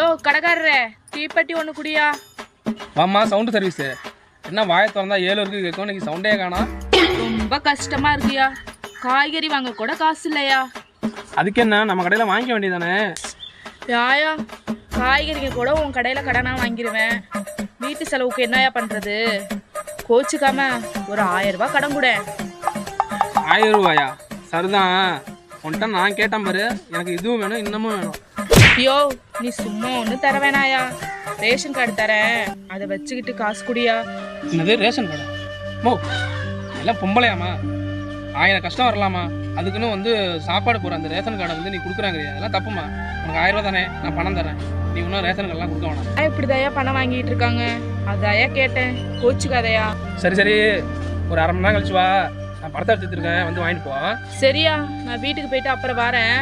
யோ கடைக்காரரே, தீப்பெட்டி ஒன்று குடியா. வாம்மா சவுண்டு சர்வீஸு. என்ன வாயை திறந்தா 7 வரைக்கும் கேட்கும், இன்னைக்கு சவுண்டே காணோம். ரொம்ப கஷ்டமா இருக்குயா. காய்கறி வாங்க கூட காசு இல்லையா. அதுக்கு என்ன, நம்ம கடையில் வாங்கிக்க வேண்டியதானே. யாயா, காய்கறிங்க கூட உன் கடையில் கடனா வாங்கிடுவேன். வீட்டு செலவுக்கு என்னயா பண்ணுறது? கோச்சிக்காம ஒரு 1000 ரூபாய் கடன் கூட. 1000 ரூபாயா? சரிதான், உன்கிட்ட நான் கேட்டேன் பாரு, எனக்கு இதுவும் வேணும் இன்னமும் வேணும். ஐயோ, நீ சும்மா ஒன்றும் தர வேணாயா. ரேஷன் கார்டு தரேன், அதை வச்சுக்கிட்டு காசு குடியா. என்னது ரேஷன் கார்டு? மோ எல்லாம் பொம்பளையாமா? 1000 கஷ்டம் வரலாமா? அதுக்குன்னு வந்து சாப்பாடு போகிற அந்த ரேஷன் கார்டை வந்து நீ கொடுக்குறாங்க, அதெல்லாம் தப்புமா. உனக்கு 1000 ரூபா தானே, நான் பணம் தரேன். நீ இன்னும் ரேஷன் கார்டெலாம் கொடுக்க வேணாம். இப்படிதாயா பணம் வாங்கிட்டு இருக்காங்க, அதாயா கேட்டேன். கோச்சுக்காதையா. சரி சரி, ஒரு 1/2 மணி நேரம் கழிச்சு வா, நான் படத்தை எடுத்துருக்கேன், வந்து வாங்கிட்டு போ. சரியா, நான் வீட்டுக்கு போயிட்டு அப்புறம் வரேன்.